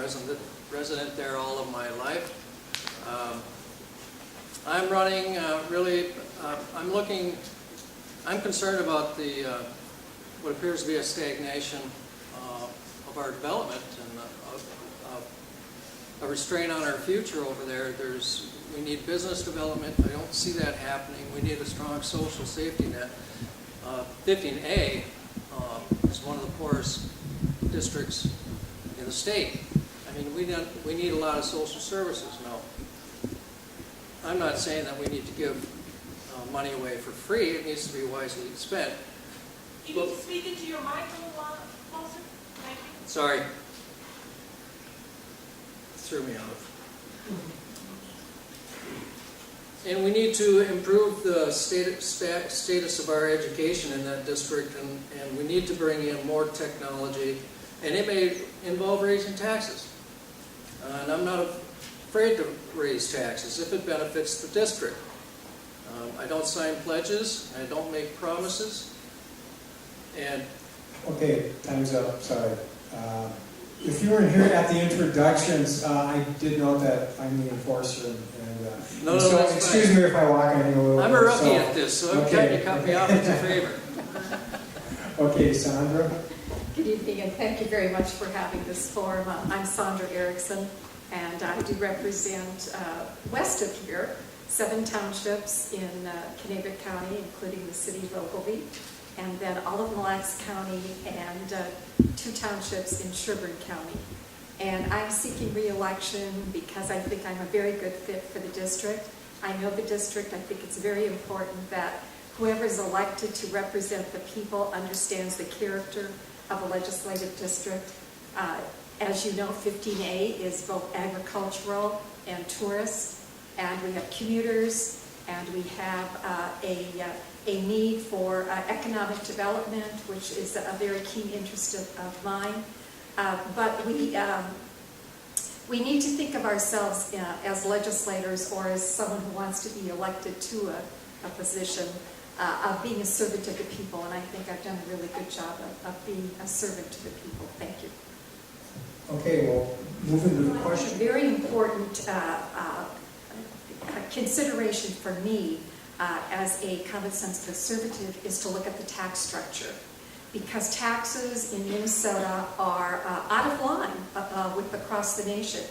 resident there all of my life. I'm running I'm concerned about the what appears to be a stagnation of our development and a restraint on our future over there. We need business development. I don't see that happening. We need a strong social safety net. 15A is one of the poorest districts in the state. I mean, we need a lot of social services now. I'm not saying that we need to give money away for free. It needs to be wisely spent. You need to speak into your microphone closer. Thank you. Sorry. Threw me off. And we need to improve the status of our education in that district, and we need to bring in more technology, and it may involve raising taxes. And I'm not afraid to raise taxes if it benefits the district. I don't sign pledges, I don't make promises, and... Okay, time's up, sorry. If you weren't here at the introductions, I did note that I'm the enforcer, No, so that's excuse fine. me if I walk on you a little bit. I'm a rookie at this, so I'm trying to cut me off as a favor. Okay, Sandra. Good evening, and thank you very much for having this forum. I'm Sandra Erickson, and I do represent west of here 7 townships in Kanabec County, including the city of Ogilvie, and then all of Mille Lacs County and 2 townships in Sherburne County. And I'm seeking re-election because I think I'm a very good fit for the district. I know the district. I think it's very important that whoever is elected to represent the people understands the character of a legislative district. As you know, 15A is both agricultural and tourist, and we have commuters, and we have a need for economic development, which is a very keen interest of mine. But we need to think of ourselves as legislators or as someone who wants to be elected to a position of being a servant to the people, and I think I've done a really good job of being a servant to the people. Thank you. Okay, well, moving to the question. A very important consideration for me as a common sense conservative is to look at the tax structure, because taxes in Minnesota are out of line with across the nation.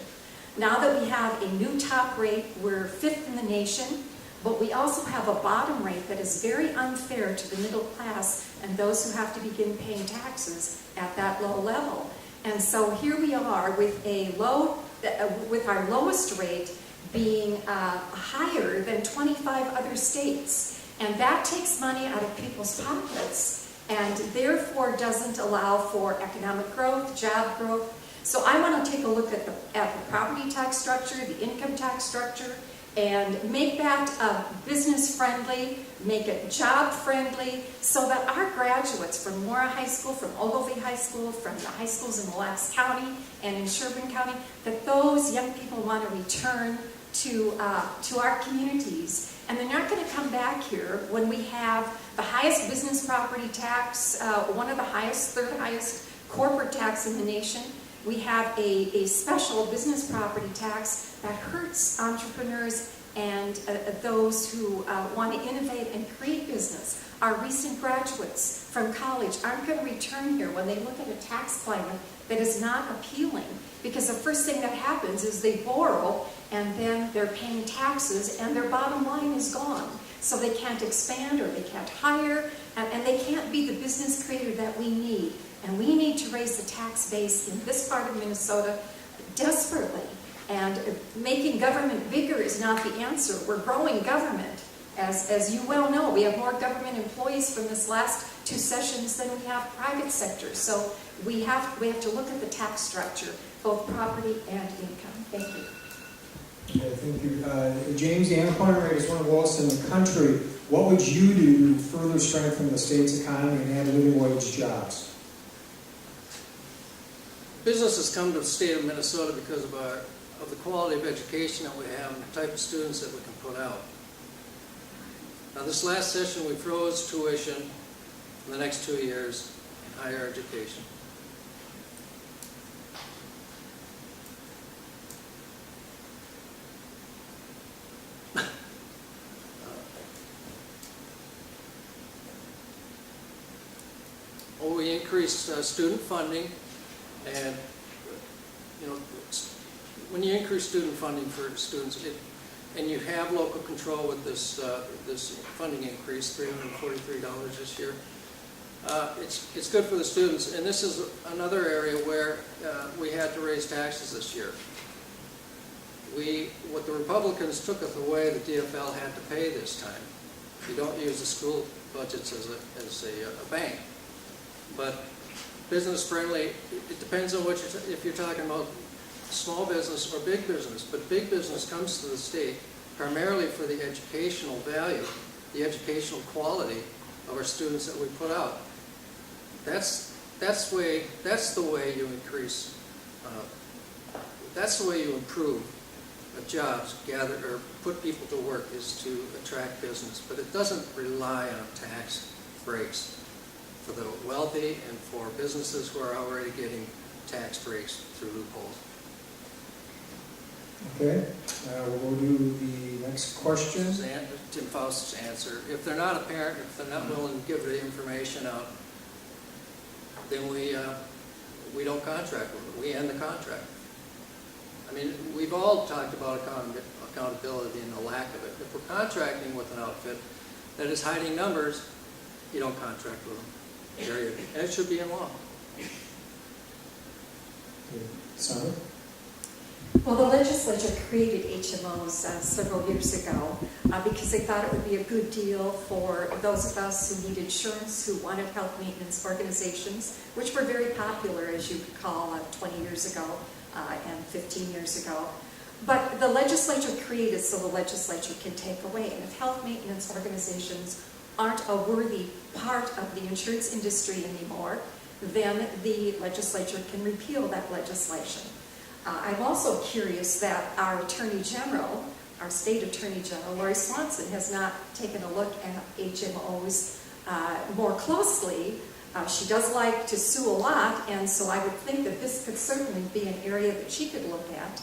Now that we have a new top rate, we're 5th in the nation, but we also have a bottom rate that is very unfair to the middle class and those who have to begin paying taxes at that low level. And so here we are with with our lowest rate being higher than 25 other states. And that takes money out of people's pockets and therefore doesn't allow for economic growth, job growth. So I want to take a look at the property tax structure, the income tax structure, and make that business friendly, make it job friendly, so that our graduates from Mora High School, from Ogilvie High School, from the high schools in Mille Lacs County and in Sherburne County, that those young people want to return to our communities. And they're not going to come back here when we have the highest business property tax, one of the highest, 3rd highest corporate tax in the nation. We have a special business property tax that hurts entrepreneurs and those who want to innovate and create business. Our recent graduates from college aren't going to return here when they look at a tax climate that is not appealing, because the first thing that happens is they borrow and then they're paying taxes and their bottom line is gone. So they can't expand or they can't hire and they can't be the business creator that we need. And we need to raise the tax base in this part of Minnesota desperately. And making government bigger is not the answer. We're growing government. As you well know, we have more government employees from this last 2 sessions than we have private sector. So we have to look at the tax structure, both property and income. Thank you. Okay, thank you. James, the unemployment rate is one of the lowest in the country. What would you do to further strengthen the state's economy and add living wage jobs? Businesses come to the state of Minnesota because of the quality of education that we have and the type of students that we can put out. Now, this last session we froze tuition for the next 2 years in higher education. we increased student funding, and, you know, when you increase student funding for students, and you have local control with this funding increase, $343 this year, it's good for the students. And this is another area where we had to raise taxes this year. What the Republicans took us away, the DFL had to pay this time. You don't use the school budgets as a bank. But business friendly, it depends on if you're talking about small business or big business. But big business comes to the state primarily for the educational value, the educational quality of our students that we put out. That's the way you increase. That's the way you improve jobs, gather or put people to work, is to attract business. But it doesn't rely on tax breaks for the wealthy and for businesses who are already getting tax breaks through loopholes. Okay, we'll go to the next question. Tim Faust's answer. If they're not a parent, if they're not willing to give the information out, then we don't contract with them. We end the contract. I mean, we've all talked about accountability and the lack of it. If we're contracting with an outfit that is hiding numbers, you don't contract with them, period. And it should be in law. Okay. Summer? Well, the legislature created HMOs several years ago because they thought it would be a good deal for those of us who need insurance, who wanted health maintenance organizations, which were very popular, as you recall, 20 years ago and 15 years ago. But the legislature created so the legislature can take away. And if health maintenance organizations aren't a worthy part of the insurance industry anymore, then the legislature can repeal that legislation. I'm also curious that our Attorney General, our State Attorney General, Lori Swanson, has not taken a look at HMOs more closely. She does like to sue a lot, and so I would think that this could certainly be an area that she could look at.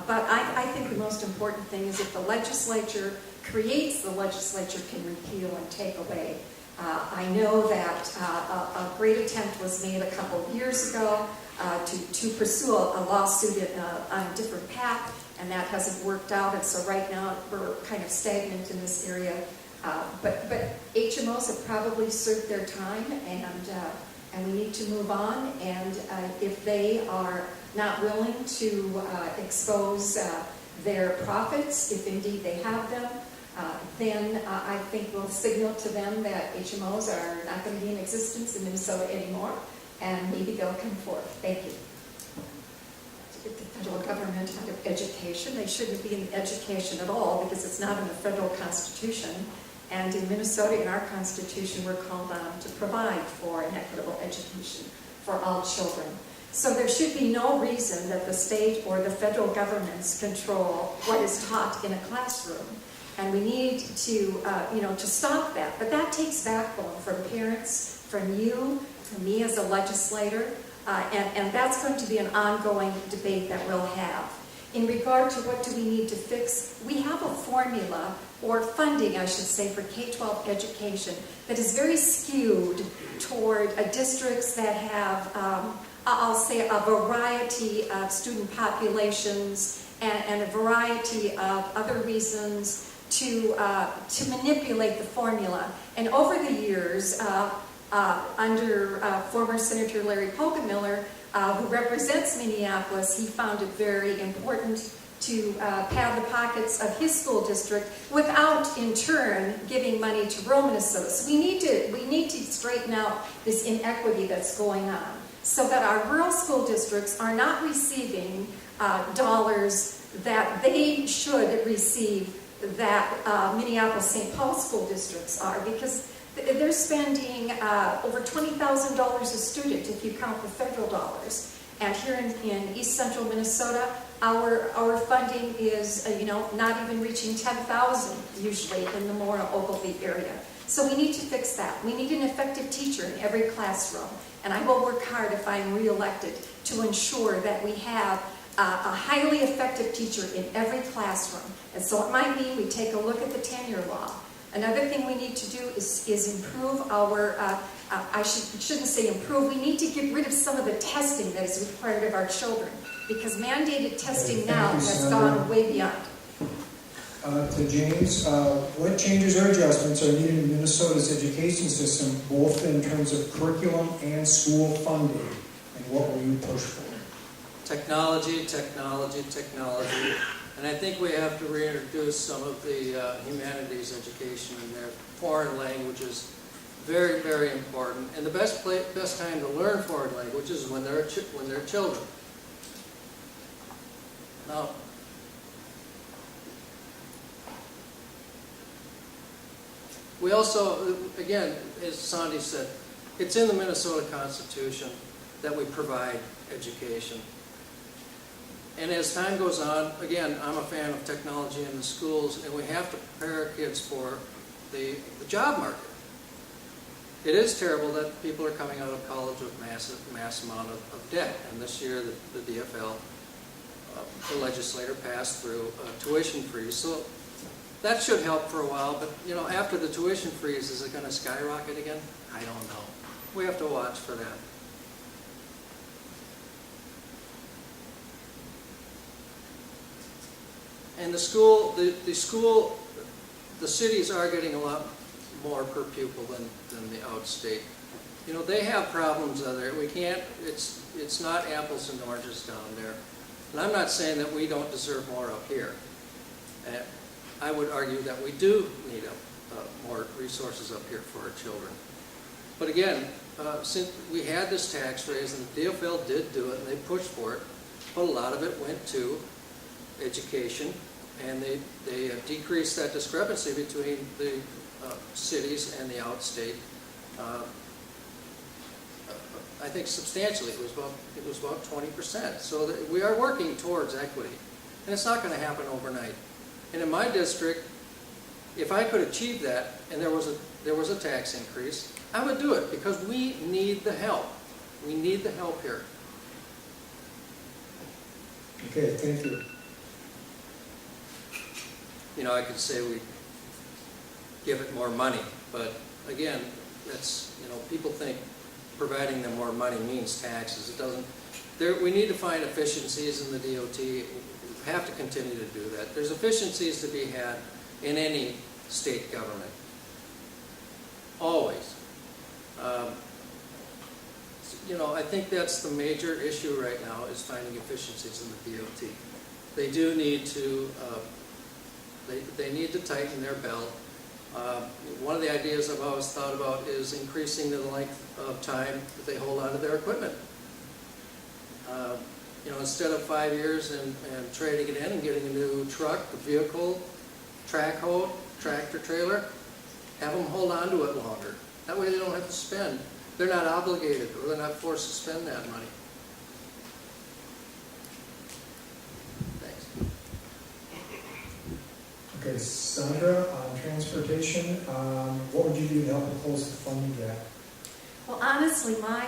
But I think the most important thing is if the legislature creates, the legislature can repeal and take away. I know that a great attempt was made a couple of years ago to pursue a lawsuit on a different path, and that hasn't worked out, and so right now we're kind of stagnant in this area. But HMOs have probably served their time, and we need to move on, and if they are not willing to expose their profits, if indeed they have them, then I think we'll signal to them that HMOs are not going to be in existence in Minnesota anymore, and maybe they'll come forth. Thank you. The federal government out of education. They shouldn't be in education at all because it's not in the federal constitution. And in Minnesota, in our constitution, we're called on to provide for an equitable education for all children. So there should be no reason that the state or the federal governments control what is taught in a classroom. And we need to, to stop that. But that takes backbone from parents, from you, from me as a legislator, and that's going to be an ongoing debate that we'll have. In regard to what do we need to fix, we have a formula, or funding, I should say, for K-12 education that is very skewed toward districts that have, I'll say, a variety of student populations and a variety of other reasons to manipulate the formula. And over the years, under former Senator Larry Pogamiller, who represents Minneapolis, he found it very important to pad the pockets of his school district without, in turn, giving money to rural Minnesota. So we need to straighten out this inequity that's going on, so that our rural school districts are not receiving dollars that they should receive, that Minneapolis-St. Paul school districts are, because they're spending over $20,000 a student if you count the federal dollars. And here in East Central Minnesota, our funding is not even reaching $10,000 usually in the Mora-Ogilvie area. So we need to fix that. We need an effective teacher in every classroom, and I will work hard if I'm reelected to ensure that we have a highly effective teacher in every classroom. And so it might mean we take a look at the tenure law. Another thing we need to do is improve our, shouldn't say improve, we need to get rid of some of the testing that is required of our children, because mandated testing now has gone way beyond. To James, what changes or adjustments are needed in Minnesota's education system, both in terms of curriculum and school funding, and what will you push for? Technology, technology, technology. And I think we have to reintroduce some of the humanities education in there. Foreign languages, very, very important. And the best time to learn foreign languages is when they're children. Now, we also, again, as Sandy said, it's in the Minnesota Constitution that we provide education. And as time goes on, again, I'm a fan of technology in the schools, and we have to prepare our kids for the job market. It is terrible that people are coming out of college with mass amount of debt. And this year, the DFL, the legislator passed through a tuition freeze. So that should help for a while, but you know, after the tuition freeze, is it going to skyrocket again? I don't know. We have to watch for that. And the cities are getting a lot more per pupil than the outstate. You know, they have problems there. We can't, it's not apples and oranges down there. And I'm not saying that we don't deserve more up here. I would argue that we do need more resources up here for our children. But again, since we had this tax raise, and the DFL did do it, and they pushed for it, but a lot of it went to education, and they decreased that discrepancy between the cities and the outstate. I think substantially. It was about 20%. So that we are working towards equity, and it's not going to happen overnight. And in my district, if I could achieve that, and there was a tax increase, I would do it, because we need the help. We need the help here. Okay, thank you. You know, I could say we give it more money, but again, that's, you know, people think providing them more money means taxes. It doesn't. We need to find efficiencies in the DOT. We have to continue to do that. There's efficiencies to be had in any state government. Always. You know, I think that's the major issue right now, is finding efficiencies in the DOT. They do need to, they need to tighten their belt. One of the ideas I've always thought about is increasing the length of time that they hold onto their equipment. You know, instead of 5 years and trading it in and getting a new truck, a vehicle, track hoe, tractor trailer, have them hold on to it longer. That way they don't have to spend. They're not obligated, or they're not forced to spend that money. Thanks. Okay, Sandra, on transportation, what would you do to help close the funding gap? Well, honestly, my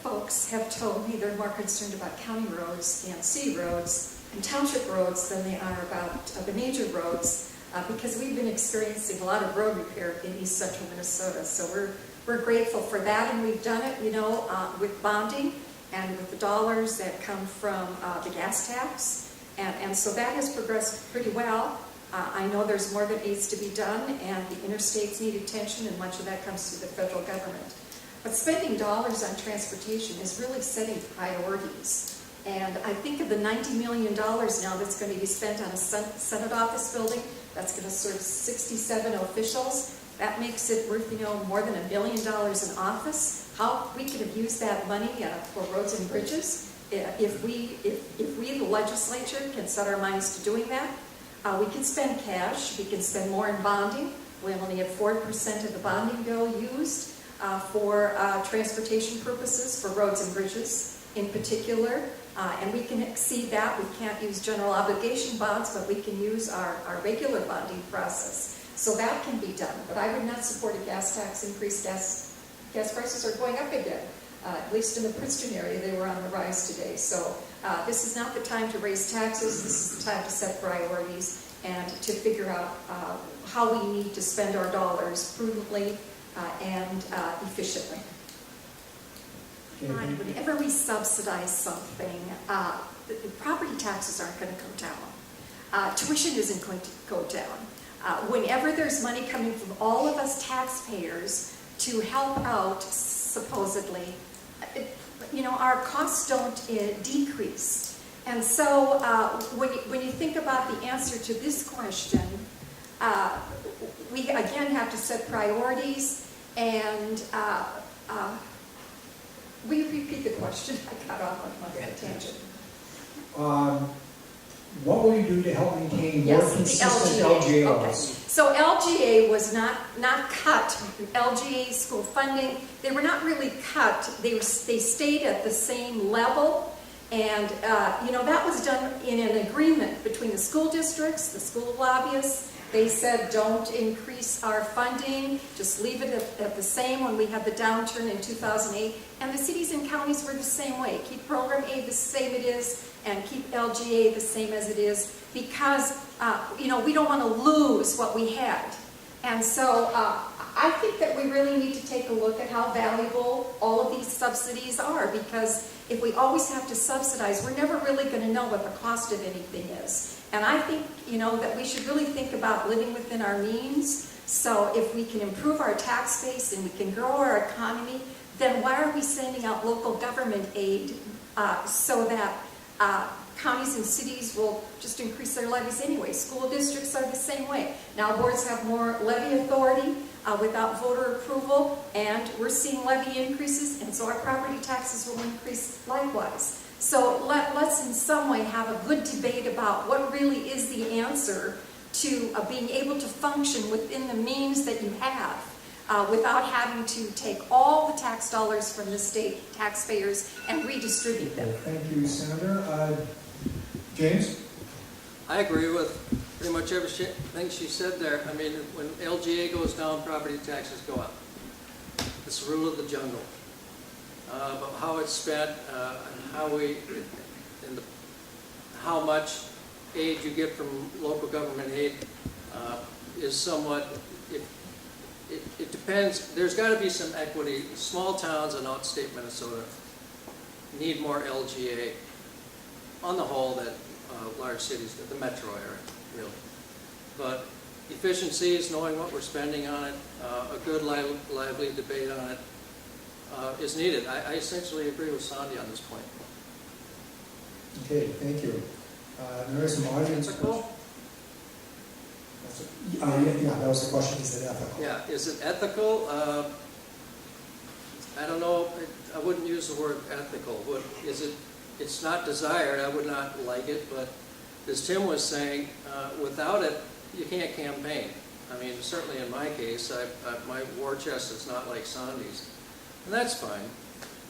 folks have told me they're more concerned about county roads and city roads and township roads than they are about the major roads, because we've been experiencing a lot of road repair in east central Minnesota. So we're grateful for that, and we've done it, you know, with bonding and with the dollars that come from the gas tax. And so that has progressed pretty well. I know there's more that needs to be done, and the interstates need attention, and much of that comes through the federal government. But spending dollars on transportation is really setting priorities. And I think of the $90 million now that's going to be spent on a Senate office building. That's going to serve 67 officials. That makes it worth, you know, more than $1 million in office. How we could have used that money for roads and bridges, if we, the legislature, can set our minds to doing that. We can spend cash. We can spend more in bonding. We only have 4% of the bonding bill used for transportation purposes, for roads and bridges in particular. And we can exceed that. We can't use general obligation bonds, but we can use our regular bonding process. So that can be done. But I would not support a gas tax increase. Gas prices are going up again. At least in the Princeton area, they were on the rise today. So this is not the time to raise taxes. This is the time to set priorities. and to figure out how we need to spend our dollars prudently and efficiently. Okay, thank you. Whenever we subsidize something, the property taxes aren't going to go down. Tuition isn't going to go down. Whenever there's money coming from all of us taxpayers to help out, supposedly, our costs don't decrease. And so when you think about the answer to this question, we again have to set priorities, and will you repeat the question? I got off on a tangent. What will you do to help maintain more Yes, the consistent LGA. LGA Okay. levels? So LGA was not cut. LGA school funding, they were not really cut. They stayed at the same level. And, that was done in an agreement between the school districts, the school lobbyists. They said, don't increase our funding, just leave it at the same when we had the downturn in 2008. And the cities and counties were the same way. Keep Program A the same it is, and keep LGA the same as it is, because, we don't want to lose what we had. And so I think that we really need to take a look at how valuable all of these subsidies are, because if we always have to subsidize, we're never really going to know what the cost of anything is. And I think, that we should really think about living within our means. So if we can improve our tax base and we can grow our economy, then why are we sending out local government aid so that counties and cities will just increase their levies anyway? School districts are the same way. Now boards have more levy authority without voter approval, and we're seeing levy increases, and so our property taxes will increase likewise. So let's in some way have a good debate about what really is the answer to being able to function within the means that you have without having to take all the tax dollars from the state taxpayers and redistribute them. Thank you, Senator. James? I agree with pretty much everything she said there. I mean, when LGA goes down, property taxes go up. It's the rule of the jungle. But how it's spent, and how much aid you get from local government aid is somewhat, it depends. There's got to be some equity. Small towns in outstate Minnesota need more LGA on the whole than large cities, the metro area, really. But efficiencies, knowing what we're spending on it, a good lively debate on it is needed. I essentially agree with Sandy on this point. Okay, thank you. There is some audience questions. Ethical? Yeah, that was the question. Is it ethical? Yeah, is it ethical? I don't know. I wouldn't use the word ethical. It's not desired. I would not like it, but as Tim was saying, without it, you can't campaign. I mean, certainly in my case, my war chest is not like Sandy's, and that's fine.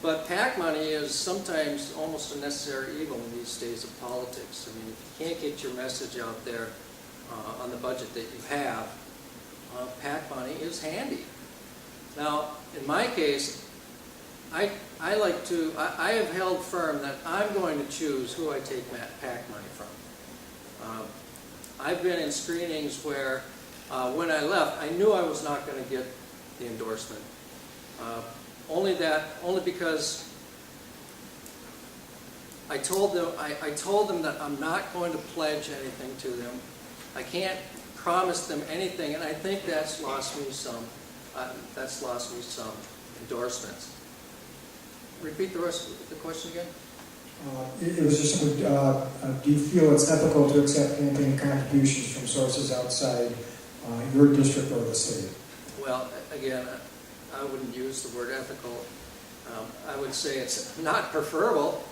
But PAC money is sometimes almost a necessary evil in these days of politics. I mean, if you can't get your message out there on the budget that you have, PAC money is handy. Now, in my case, I have held firm that I'm going to choose who I take PAC money from. I've been in screenings where when I left, I knew I was not going to get the endorsement. Only because I told them that I'm not going to pledge anything to them. I can't promise them anything, and I think that's lost me some. Endorsements. Repeat the rest of the question again. It was just, do you feel it's ethical to accept campaign contributions from sources outside your district or the city? Well, again, I wouldn't use the word ethical. I would say it's not preferable.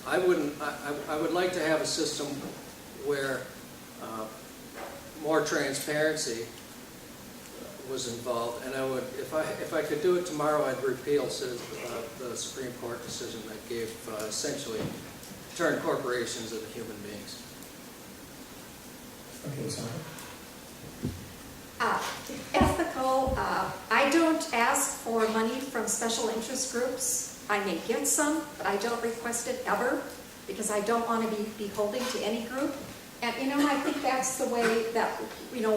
I would like to have a system where more transparency was involved, and I would, if I could do it tomorrow, I'd repeal the Supreme Court decision that gave essentially turned corporations into human beings. Okay, sorry. Ethical, I don't ask for money from special interest groups. I may get some, but I don't request it ever, because I don't want to be beholden to any group. And, I think that's the way that,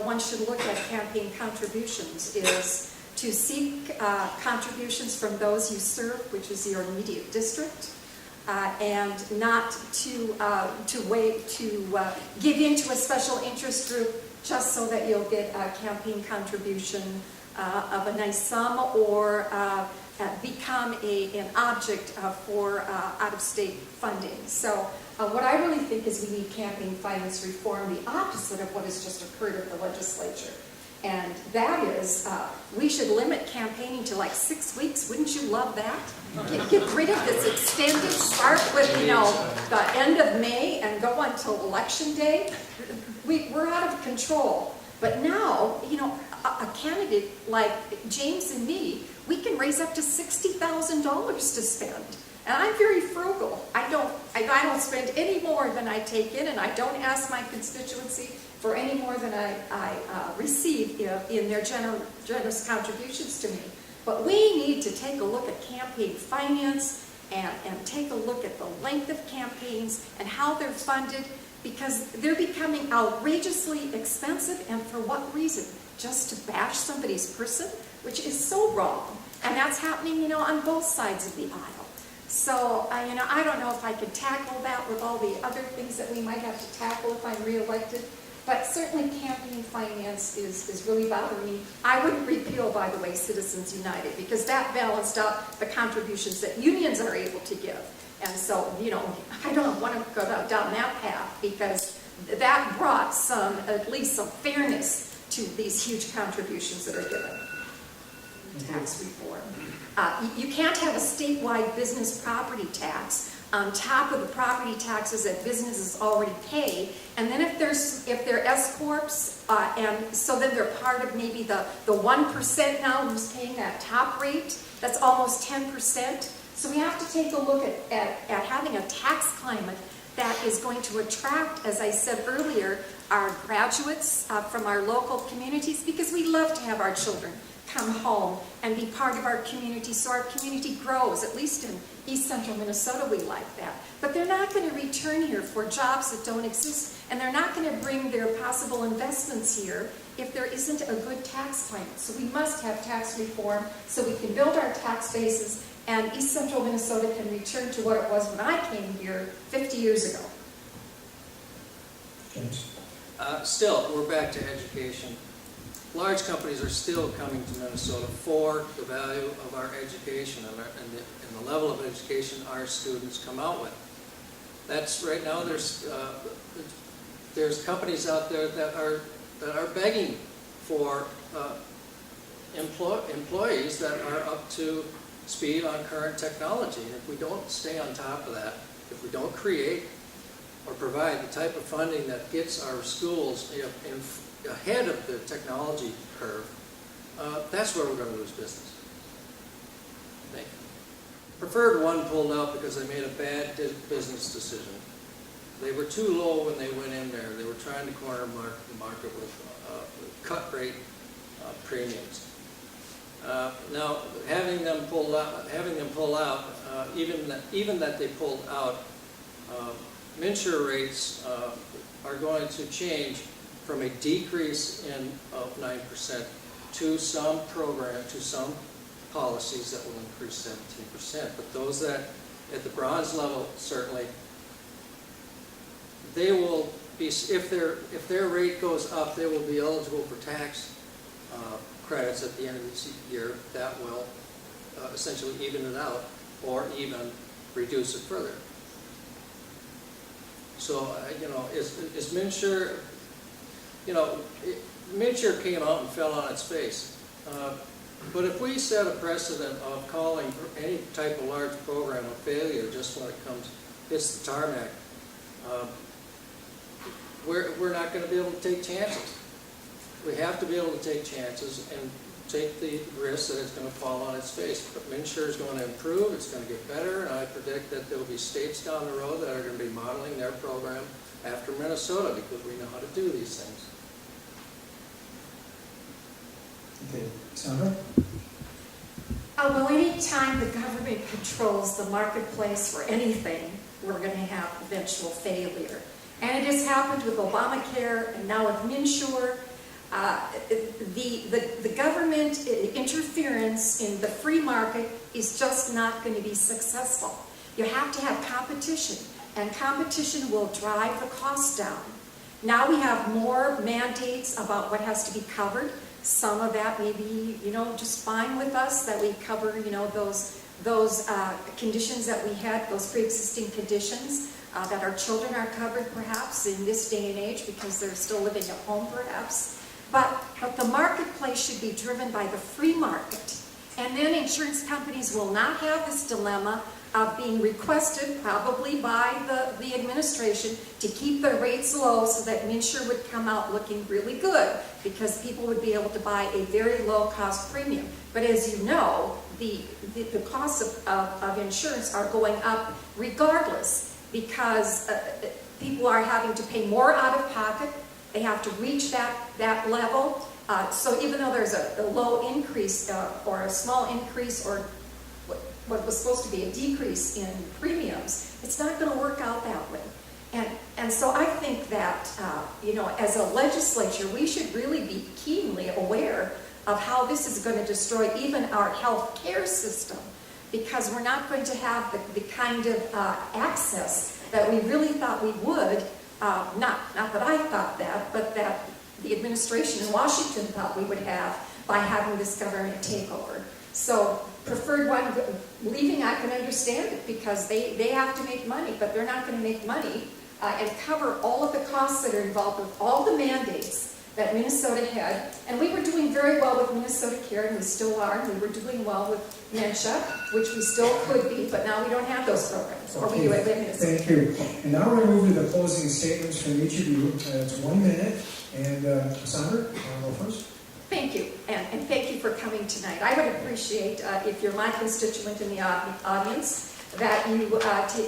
one should look at campaign contributions, is to seek contributions from those you serve, which is your immediate district, and not to give into a special interest group just so that you'll get a campaign contribution of a nice sum, or become an object for out-of-state funding. So what I really think is we need campaign finance reform, the opposite of what has just occurred at the legislature. And that is, we should limit campaigning to like 6 weeks. Wouldn't you love that? Get rid of this extended, start with, the end of May and go until election day. We're out of control. But now, a candidate like James and me, we can raise up to $60,000 to spend. And I'm very frugal. I don't spend any more than I take in, and I don't ask my constituency for any more than I receive in their generous contributions to me. But we need to take a look at campaign finance and take a look at the length of campaigns and how they're funded, because they're becoming outrageously expensive. And for what reason? Just to bash somebody's person, which is so wrong. And that's happening, on both sides of the aisle. So, I don't know if I could tackle that with all the other things that we might have to tackle if I'm reelected. But certainly campaign finance is really bothering me. I wouldn't repeal, by the way, Citizens United, because that balanced out the contributions that unions are able to give. And so, I don't want to go down that path, because that brought at least some fairness to these huge contributions that are given. Tax reform. You can't have a statewide business property tax on top of the property taxes that businesses already pay, and then if they're S corps, and so then they're part of maybe the 1% now who's paying that top rate, that's almost 10%. So we have to take a look at having a tax climate that is going to attract, as I said earlier, our graduates from our local communities, because we love to have our children come home and be part of our community, so our community grows. At least in East Central Minnesota we like that. But they're not going to return here for jobs that don't exist, and they're not going to bring their possible investments here if there isn't a good tax climate. So we must have tax reform so we can build our tax bases, and East Central Minnesota can return to what it was when I came here 50 years ago. James? Still, we're back to education. Large companies are still coming to Minnesota for the value of our education and the level of education our students come out with. That's right now. There's companies out there that are begging for employees that are up to speed on current technology. And if we don't stay on top of that, if we don't create or provide the type of funding that gets our schools ahead of the technology curve, that's where we're going to lose business. Thank you. Preferred one pulled out because they made a bad business decision. They were too low when they went in there. They were trying to corner the market with cut rate premiums. Now, having them pull out, even that they pulled out, MNsure rates are going to change from a decrease of 9% to some policies that will increase 17%. But those that at the bronze level, certainly, they will be, if their rate goes up, they will be eligible for tax credits at the end of this year that will essentially even it out or even reduce it further. So, is MNsure, MNsure came out and fell on its face. But if we set a precedent of calling any type of large program a failure just when it hits the tarmac, we're not going to be able to take chances. We have to be able to take chances and take the risk that it's going to fall on its face. But MNsure is going to improve, it's going to get better, and I predict that there will be states down the road that are going to be modeling their program after Minnesota because we know how to do these things. Okay, Sandra? Well, any time the government controls the marketplace for anything, we're going to have eventual failure. And it has happened with Obamacare and now with MNsure. The government interference in the free market is just not going to be successful. You have to have competition, and competition will drive the cost down. Now we have more mandates about what has to be covered. Some of that may be, just fine with us, that we cover, those conditions that we had, those pre-existing conditions, that our children are covered perhaps in this day and age because they're still living at home perhaps. But the marketplace should be driven by the free market. And then insurance companies will not have this dilemma of being requested, probably by the administration, to keep their rates low so that MNsure would come out looking really good because people would be able to buy a very low cost premium. But as you know, the costs of insurance are going up regardless because people are having to pay more out of pocket. They have to reach that level. So even though there's a low increase or a small increase or what was supposed to be a decrease in premiums, it's not going to work out that way. And so I think that, as a legislature, we should really be keenly aware of how this is going to destroy even our health care system, because we're not going to have the kind of access that we really thought we would, not that I thought that, but that the administration in Washington thought we would have by having this government takeover. So preferred one leaving, I can understand it because they have to make money, but they're not going to make money and cover all of the costs that are involved with all the mandates that Minnesota had. And we were doing very well with Minnesota Care, and we still are. And we were doing well with MNsure, which we still could be, but now we don't have those programs. Or we do at Minnesota. Thank you. And now we're going to move to the closing statements from each of you. It's 1 minute. And Sandra, I'll go first. Thank you, and thank you for coming tonight. I would appreciate, if you're my constituent in the audience, that you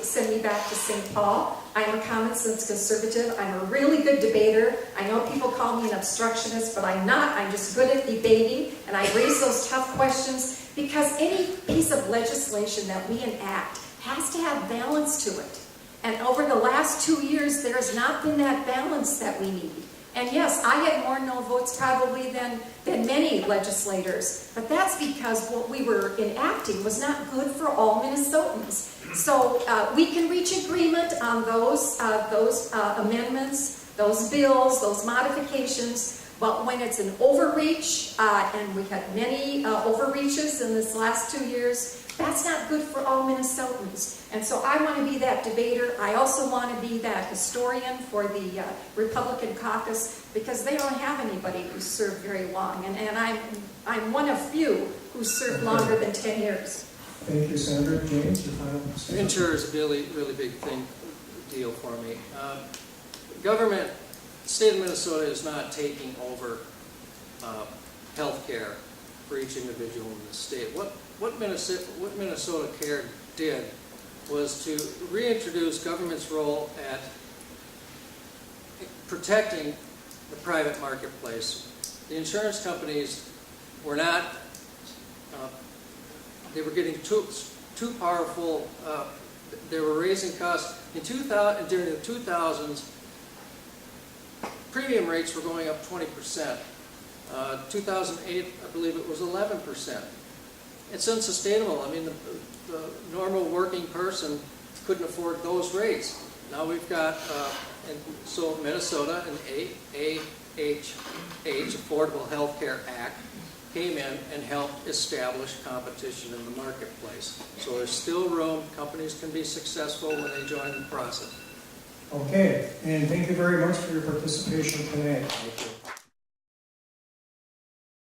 send me back to St. Paul. I'm a common sense conservative. I'm a really good debater. I know people call me an obstructionist, but I'm not. I'm just good at debating, and I raise those tough questions because any piece of legislation that we enact has to have balance to it. And over the last 2 years, there has not been that balance that we need. And yes, I had more no votes probably than many legislators, but that's because what we were enacting was not good for all Minnesotans. So we can reach agreement on those amendments, those bills, those modifications, but when it's an overreach, and we had many overreaches in this last 2 years, that's not good for all Minnesotans. And so I want to be that debater. I also want to be that historian for the Republican caucus because they don't have anybody who served very long. And I'm one of few who served longer than 10 years. Thank you, Sandra. James, your final statement. MNsure is a really, really big deal for me. Government, the state of Minnesota is not taking over health care for each individual in the state. What Minnesota Care did was to reintroduce government's role at protecting the private marketplace. The insurance companies were not, they were getting too powerful. They were raising costs. During the 2000s, premium rates were going up 20%. 2008, I believe it was 11%. It's unsustainable. I mean, the normal working person couldn't afford those rates. Now we've got, and so Minnesota, an AHH, Affordable Health Care Act, came in and helped establish competition in the marketplace. So there's still room. Companies can be successful when they join the process. Okay, and thank you very much for your participation tonight.